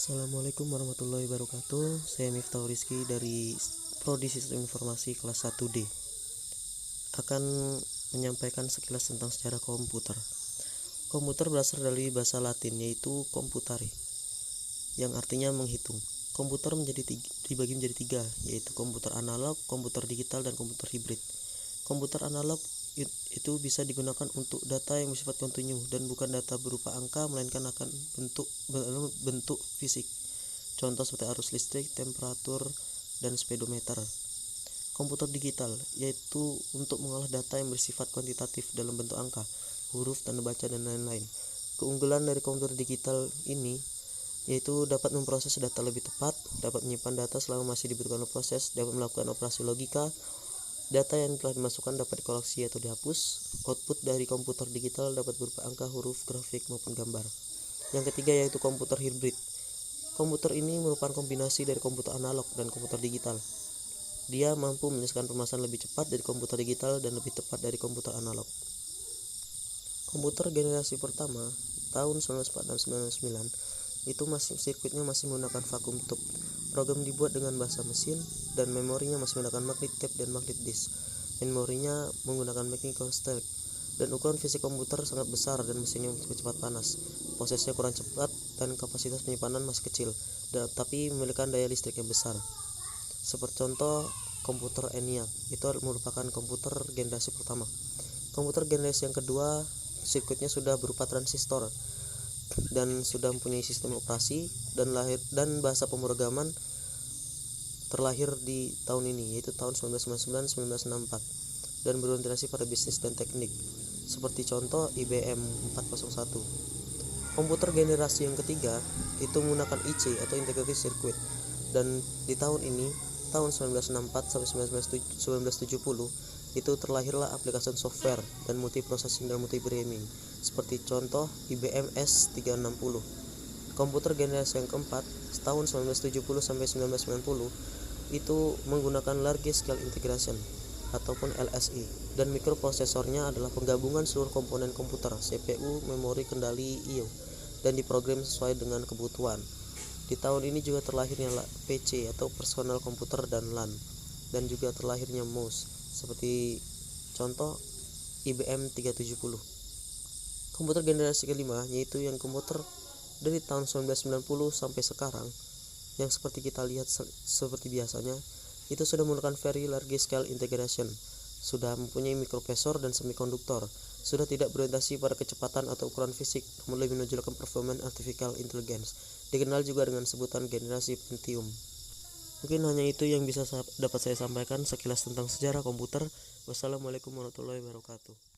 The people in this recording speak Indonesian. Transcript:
Assalamualaikum warahmatullahi wabarakatuh. Saya Miftahul Rizky dari Prodi Sistem Informasi kelas 1D. Akan menyampaikan sekilas tentang sejarah komputer. Komputer berasal dari bahasa Latin yaitu computare, yang artinya menghitung. Komputer dibagi menjadi tiga, yaitu komputer analog, komputer digital, dan komputer hibrid. Komputer analog itu bisa digunakan untuk data yang bersifat kontinu dan bukan data berupa angka, melainkan akan bentuk fisik. Contoh seperti arus listrik, temperatur, dan speedometer. Komputer digital yaitu untuk mengolah data yang bersifat kuantitatif dalam bentuk angka, huruf, tanda baca, dan lain-lain. Keunggulan dari komputer digital ini yaitu dapat memproses data lebih tepat, dapat menyimpan data selama masih dibutuhkan proses, dapat melakukan operasi logika. Data yang telah dimasukkan dapat dikoreksi atau dihapus. Output dari komputer digital dapat berupa angka, huruf, grafik, maupun gambar. Yang ketiga yaitu komputer hibrid. Komputer ini merupakan kombinasi dari komputer analog dan komputer digital. Dia mampu menyelesaikan permasalahan lebih cepat dari komputer digital dan lebih tepat dari komputer analog. Komputer generasi pertama tahun 1949 itu sirkuitnya masih menggunakan vacuum tube. Program dibuat dengan bahasa mesin dan memorinya masih menggunakan magnet tape dan magnet disk. Memorinya menggunakan mechanical state dan ukuran fisik komputer sangat besar dan mesinnya cepat panas. Prosesnya kurang cepat dan kapasitas penyimpanan masih kecil, tapi memiliki daya listrik yang besar. Seperti contoh komputer ENIAC, itu merupakan komputer generasi pertama. Komputer generasi yang kedua sirkuitnya sudah berupa transistor dan sudah mempunyai sistem operasi dan bahasa pemrograman terlahir di tahun ini, yaitu tahun 1999-1964, dan berorientasi pada bisnis dan teknik, seperti contoh IBM 401. Komputer generasi yang ketiga itu menggunakan IC atau Integrated Circuit, dan di tahun ini, tahun 1964 sampai 1970, itu terlahirlah aplikasi software dan multiprocessing dan multi-programming, seperti contoh IBM S360. Komputer generasi yang keempat tahun 1970 sampai 1990 itu menggunakan Large Scale Integration ataupun LSI, dan mikroprosesornya adalah penggabungan seluruh komponen komputer, CPU, memori, kendali, I/O, dan diprogram sesuai dengan kebutuhan. Di tahun ini juga terlahirnya PC atau personal komputer dan LAN, dan juga terlahirnya mouse seperti contoh IBM 370. Komputer generasi kelima yaitu yang komputer dari tahun 1990 sampai sekarang, yang seperti kita lihat seperti biasanya, itu sudah menggunakan very large scale integration, sudah mempunyai mikroprosesor dan semikonduktor, sudah tidak berorientasi pada kecepatan atau ukuran fisik, namun lebih menonjolkan performance artificial intelligence, dikenal juga dengan sebutan generasi Pentium. Mungkin hanya itu yang bisa dapat saya sampaikan sekilas tentang sejarah komputer. Wassalamualaikum warahmatullahi wabarakatuh.